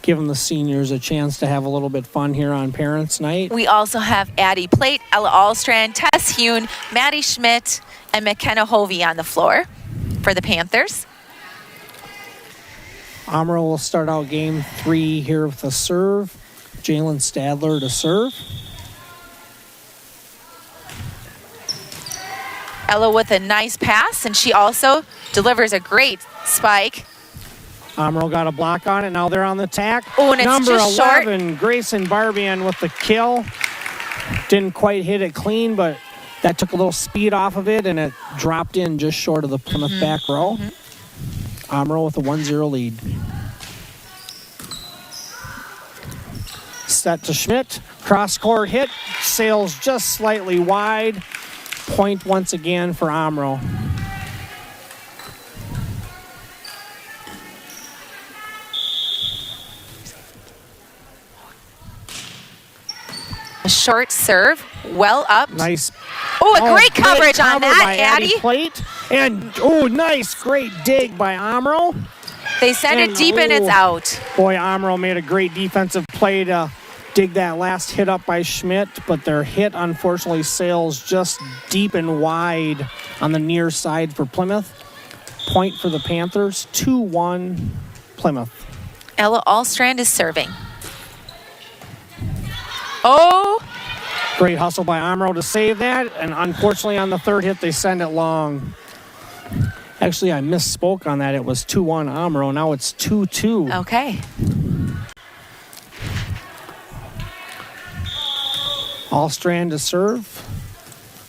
Giving the seniors a chance to have a little bit fun here on Parents' Night. We also have Addie Plate, Ella Allstrand, Tess Hune, Maddie Schmidt, and McKenna Hovey on the floor for the Panthers. Omro will start out game 3 here with a serve. Jalen Stadler to serve. Ella with a nice pass, and she also delivers a great spike. Omro got a block on it. Now they're on the attack. Oh, and it's Number just 11, short. Grayson Barbian with the kill. Didn't quite hit it clean, but that took a little speed off of it, and it dropped in just short of the Plymouth back row. Omro with a 1-0 lead. Set to Schmidt. Cross-court hit. Sails just slightly wide. Point once again for Omro. A short serve, well up. Nice. Oh, great coverage on that, by Addie. Plate. And, nice, great dig by Omro. They send it deep and it's out. Boy, Omro made a great defensive play to dig that last hit up by Schmidt, but their hit unfortunately sails just deep and wide on the near side for Plymouth. Point for the Panthers, 2-1 Plymouth. Ella Allstrand is serving. Oh! Great hustle by Omro to save that, and unfortunately on the third hit they send it long. Actually, I misspoke on that. It was 2-1 Omro. Now it's 2-2. Okay. Allstrand to serve.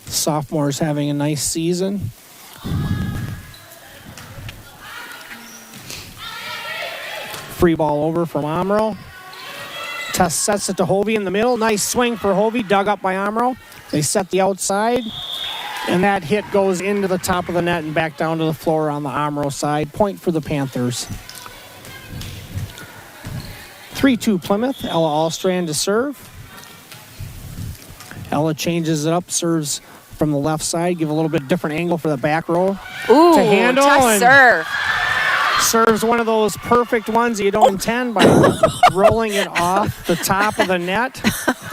Sophomore's having a nice season. Free ball over from Omro. Tess sets it to Hovey in the middle. Nice swing for Hovey, dug up by Omro. They set the outside, and that hit goes into the top of the net and back down to the floor on the Omro side. Point for the Panthers. 3-2 Plymouth. Ella Allstrand to serve. Ella changes it up, serves from the left side. Give a little bit different angle for the back row. Ooh, to handle tough and serve. serves one of those perfect ones you don't intend by rolling it off the top of the net,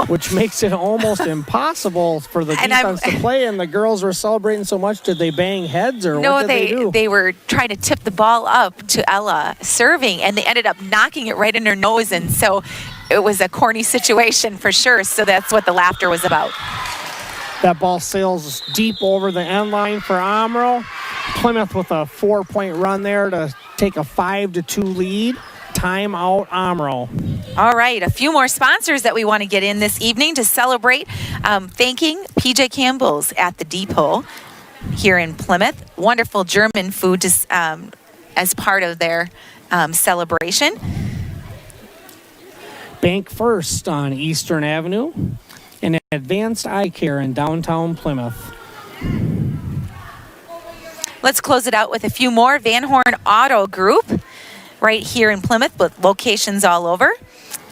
which makes it almost impossible for the defense to play. And the girls were celebrating so much. Did they bang heads or No, what did they do? they were trying to tip the ball up to Ella serving, and they ended up knocking it right in her nose. And so it was a corny situation for sure. So that's what the laughter was about. That ball sails deep over the end line for Omro. Plymouth with a 4-point run there to take a 5-2 lead. Timeout, Omro. All right, a few more sponsors that we want to get in this evening to celebrate. Thanking PJ Campbell's at the Depot here in Plymouth. Wonderful German food as part of their celebration. Bank First on Eastern Avenue. And Advanced Eye Care in downtown Plymouth. Let's close it out with a few more. Van Horn Auto Group right here in Plymouth with locations all over.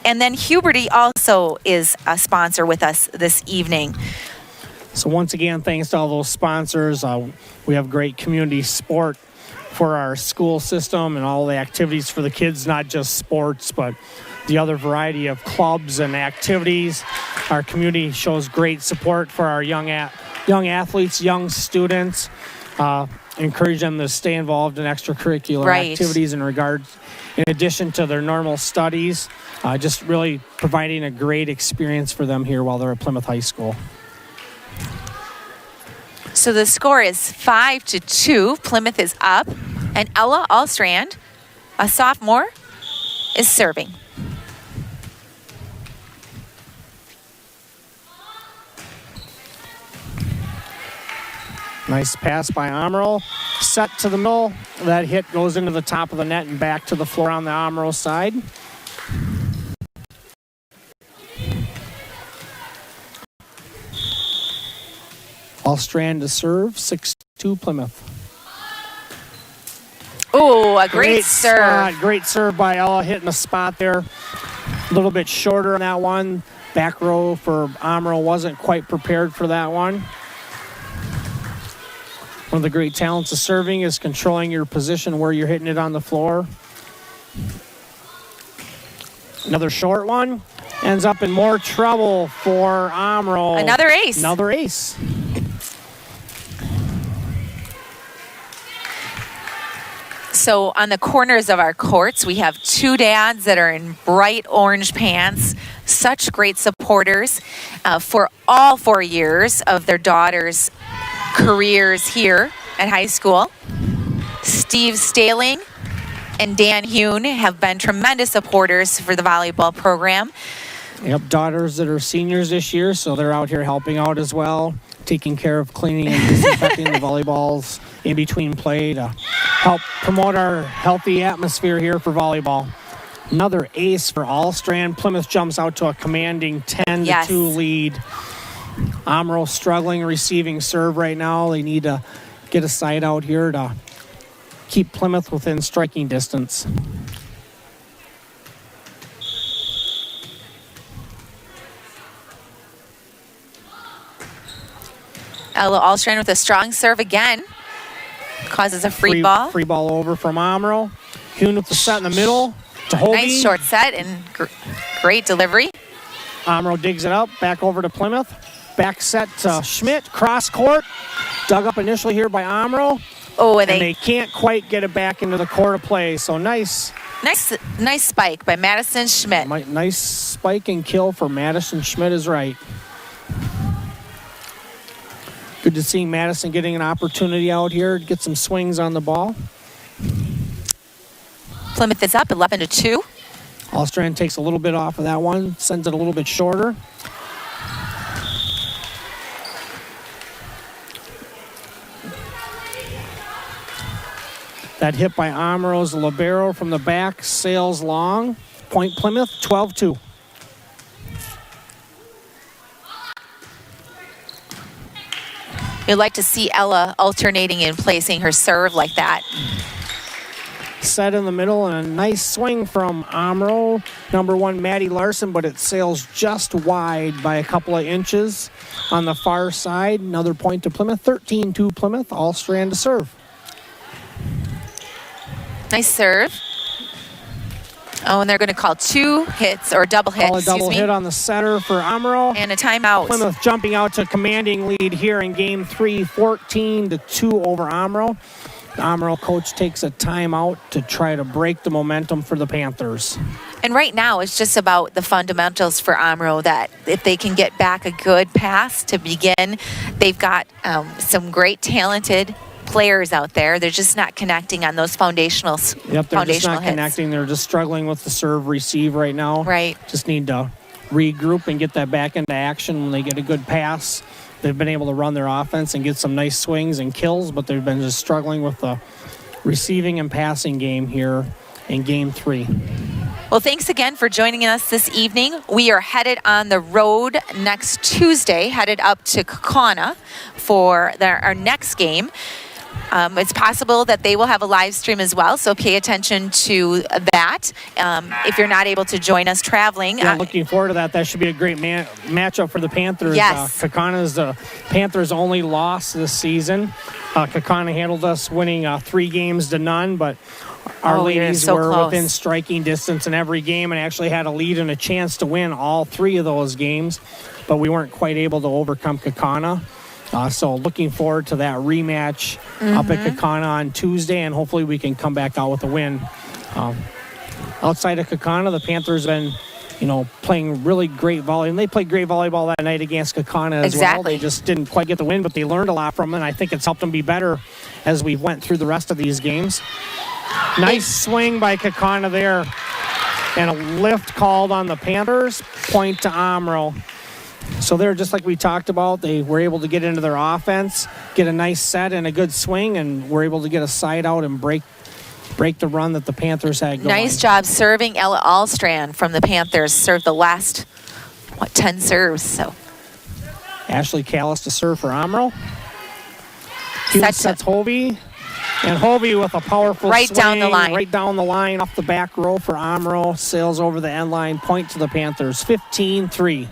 And then Huberty also is a sponsor with us this evening. So once again, thanks to all those sponsors. We have great community support for our school system and all the activities for the kids, not just sports, but the other variety of clubs and activities. Our community shows great support for our young athletes, young students. Encourage them to stay involved in extracurricular activities in addition to their normal studies. Just really providing a great experience for them here while they're at Plymouth High School. So the score is 5-2. Plymouth is up. And Ella Allstrand, a sophomore, is serving. Nice pass by Omro. Set to the middle. That hit goes into the top of the net and back to the floor on the Omro side. Allstrand to serve. 6-2 Plymouth. Oh, a great serve. Great serve by Ella, hitting the spot there. A little bit shorter on that one. Back row for Omro wasn't quite prepared for that one. One of the great talents of serving is controlling your position where you're hitting it on the floor. Another short one. Ends up in more trouble for Omro. Another ace. Another ace. So on the corners of our courts, we have two dads that are in bright orange pants. Such great supporters for all 4 years of their daughters' careers here at high school. Steve Staling and Dan Hune have been tremendous supporters for the volleyball program. Yep, daughters that are seniors this year, so they're out here helping out as well, taking care of cleaning and disinfecting the volleyballs in between play to help promote our healthy atmosphere here for volleyball. Another ace for Allstrand. Plymouth jumps out to a commanding 10-2 lead. Omro struggling receiving serve right now. They need to get a side out here to keep Plymouth within striking distance. Ella Allstrand with a strong serve again. Causes a free ball. Free ball over from Omro. Hune with the set in the middle to Hovey. Nice short set and great delivery. Omro digs it up, back over to Plymouth. Back set to Schmidt, cross court. Dug up initially here by Omro. Oh, and they can't quite get it back into the court of play. So nice spike by Madison Schmidt. Nice spike and kill for Madison Schmidt is right. Good to see Madison getting an opportunity out here to get some swings on the ball. Plymouth is up 11-2. Allstrand takes a little bit off of that one, sends it a little bit shorter. That hit by Omro's libero from the back, sails long. Point Plymouth, 12-2. You'd like to see Ella alternating and placing her serve like that. Set in the middle and a nice swing from Omro. Number 1, Maddie Larson, but it sails just wide by a couple of inches on the far side. Another point to Plymouth, 13-2 Plymouth. Allstrand to serve. Nice serve. Oh, and they're going to call 2 hits or double hit. Call a double hit on the setter for Omro. And a timeout. Plymouth jumping out to commanding lead here in game 3, 14-2 over Omro. The Omro coach takes a timeout to try to break the momentum for the Panthers. And right now, it's just about the fundamentals for Omro, that if they can get back a good pass to begin, they've got some great talented players out there. They're just not connecting on those foundational hits. Yep, they're just not connecting. They're just struggling with the serve receive right now. Right. Just need to regroup and get that back into action when they get a good pass. They've been able to run their offense and get some nice swings and kills, but they've been just struggling with the receiving and passing game here in game 3. Well, thanks again for joining us this evening. We are headed on the road next Tuesday, headed up to Kaukauna for our next game. It's possible that they will have a live stream as well, so pay attention to that. If you're not able to join us traveling. Yeah, looking forward to that. That should be a great matchup for the Panthers. Yes. Kaukauna is the Panthers' only loss this season. Kaukauna handled us winning 3-0, but our ladies were close. Within striking distance in every game and actually had a lead and a chance to win all 3 of those games, but we weren't quite able to overcome Kaukauna. So looking forward to that rematch up at Kaukauna on Tuesday, and hopefully we can come back out with a win. Outside of Kaukauna, the Panthers have been, playing really great volleyball. And they played great volleyball that night against Kaukauna as well. They just didn't quite get the win, but they learned a lot from it, and I think it's helped them be better as we went through the rest of these games. Nice swing by Kaukauna there, and a lift called on the Panthers. Point to Omro. So they're just like we talked about. They were able to get into their offense, get a nice set and a good swing, and were able to get a side out and break the run that the Panthers had going. Nice job serving. Ella Allstrand from the Panthers served the last, 10 serves. So Ashley Callis to serve for Omro. Sets Hovey. And Hovey with a powerful swing. Down the line. Right down the line off the back row for Omro. Sails over the end line. Point to the Panthers. 15-3.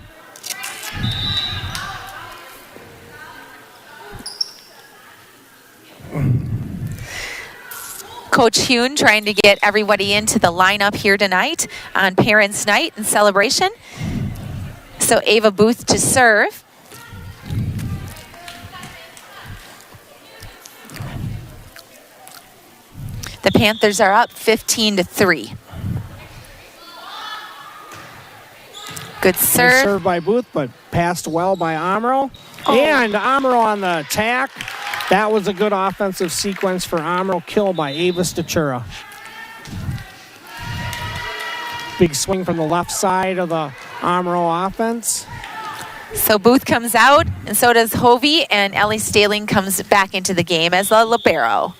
Coach Hune trying to get everybody into the lineup here tonight on Parents' Night and celebration. So Ava Booth to serve. The Panthers are up 15-3. Good serve. Nice serve by Booth, but passed well by Omro. And Omro on the attack. That was a good offensive sequence for Omro. Kill by Ava Stachura. Big swing from the left side of the Omro offense. So Booth comes out, and so does Hovey, and Ellie Staling comes back into the game as the libero.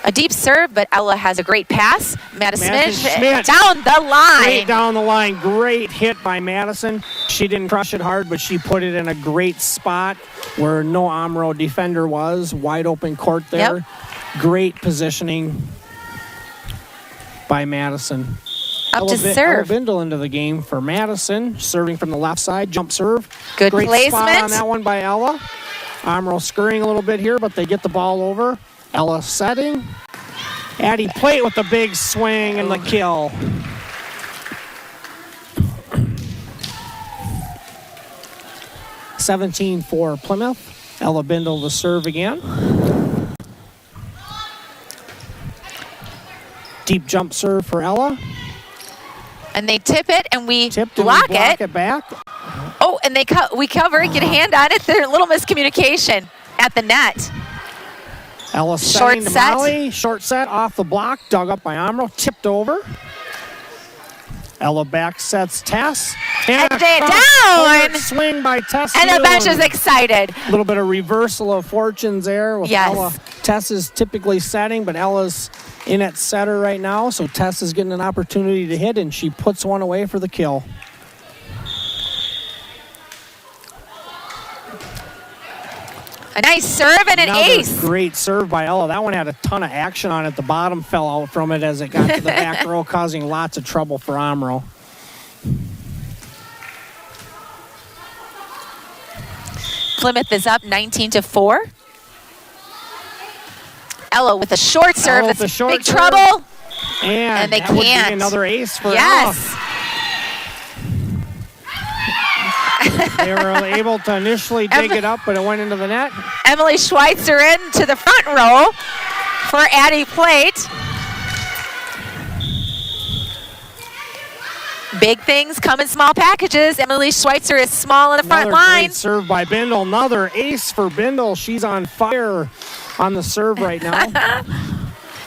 A deep serve, but Ella has a great pass. Madison Schmidt down the line. Straight down the line. Great hit by Madison. She didn't crush it hard, but she put it in a great spot where no Omro defender was. Wide open court there. Yep. Great positioning by Madison. Up to serve. Ella Bindle into the game for Madison. Serving from the left side. Jump serve. Good great placement. Spot on that one by Ella. Omro scurrying a little bit here, but they get the ball over. Ella setting. Addie Plate with the big swing and the kill. (17) for Plymouth. Ella Bindle to serve again. Deep jump serve for Ella. And they tip it, and we Tipped block and we block it back. Oh, and we cover, get a hand on it. There's a little miscommunication at the net. Ella setting to Molly. Short set off the block. Dug up by Omro. Tipped over. Ella back sets Tess. And they hard down. swing by Tess. And the Nealon. bench is excited. A little bit of reversal of fortunes there with Yes. Ella. Tess is typically setting, but Ella's in at setter right now, so Tess is getting an opportunity to hit, and she puts one away for the kill. A nice serve and an Another ace. great serve by Ella. That one had a ton of action on it. The bottom fell out from it as it got to the back row, causing lots of trouble for Omro. Plymouth is up 19-4. Ella with a short serve. Ella with That's a short big serve. trouble. And they that would can't. be another ace for Ella. Yes. They were able to initially dig it up, but it went into the net. Emily Schweitzer in to the front row for Addie Plate. Big things come in small packages. Emily Schweitzer is small in the front Another line. great serve by Bindle. Another ace for Bindle. She's on fire on the serve right now.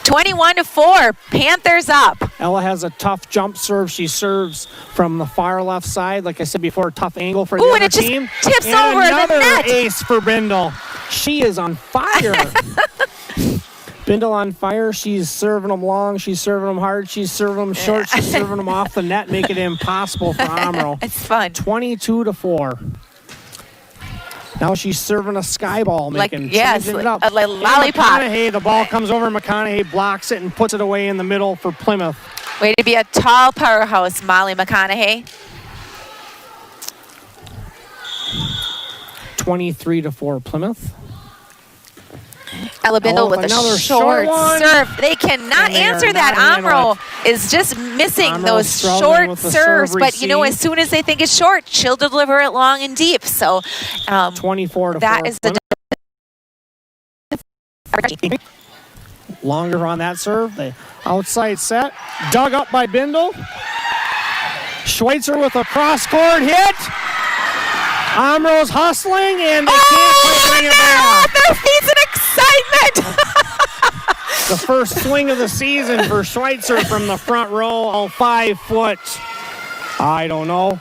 21-4. Panthers up. Ella has a tough jump serve. She serves from the far left side. Like I said before, tough angle for the Ooh, other and it just team. tips and over the another net. ace for Bindle. She is on fire. Bindle on fire. She's serving them long. She's serving them hard. She's serving them short. She's serving them off the net, making it impossible for Omro. It's fun. 22-4. Now she's serving a sky ball, changing it up. a lollipop. McConaughey, the ball comes over. McConaughey blocks it and puts it away in the middle for Plymouth. Way to be a tall powerhouse, Molly McConaughey. 23-4 Plymouth. Ella Bindle with another a short one. serve. They cannot And they are answer that. not handling Amro is just missing Amro's those struggling short with the serves. serve But, you know, receive. as soon as they think it's short, she'll deliver it long and deep. So 24-4 that is the Plymouth. Longer on that serve. The outside set. Dug up by Bindle. Schweitzer with a cross-court hit. Omro's hustling, and they can't quite bring it back. their feet's an excitement. The first swing of the season for Schweitzer from the front row, all 5 foot. I don't know.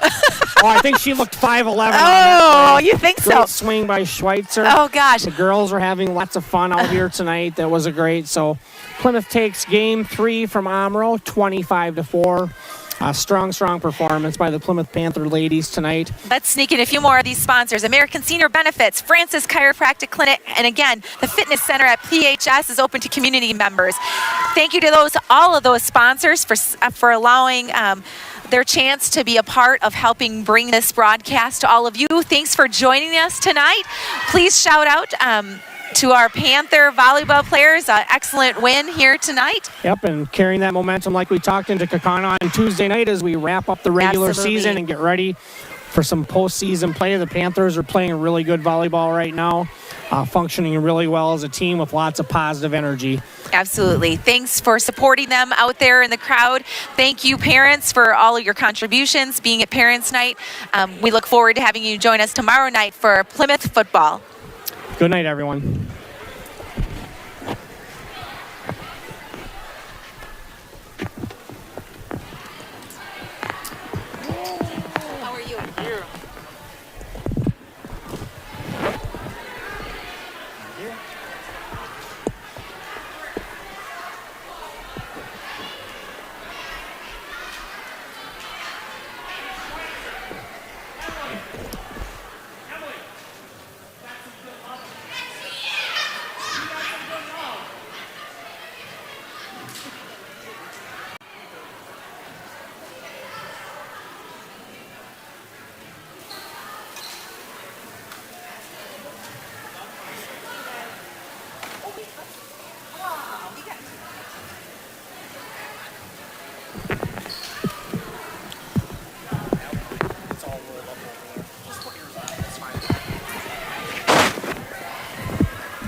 I think she looked 5'11". on that play. You think so? Great swing by Schweitzer. Oh, gosh. The girls are having lots of fun out here tonight. That was a great. So Plymouth takes game 3 from Omro, 25-4. Strong performance by the Plymouth Panther ladies tonight. Let's sneak in a few more of these sponsors. American Senior Benefits, Francis Chiropractic Clinic, and again, the Fitness Center at PHS is open to community members. Thank you to all of those sponsors for allowing their chance to be a part of helping bring this broadcast to all of you. Thanks for joining us tonight. Please shout out to our Panther volleyball players. Excellent win here tonight. Yep, and carrying that momentum like we talked into Kakana on Tuesday night as we wrap up the regular Absolutely. season and get ready for some postseason play. The Panthers are playing really good volleyball right now, functioning really well as a team with lots of positive energy. Absolutely. Thanks for supporting them out there in the crowd. Thank you, parents, for all of your contributions being at Parents' Night. We look forward to having you join us tomorrow night for Plymouth football. Good night, everyone.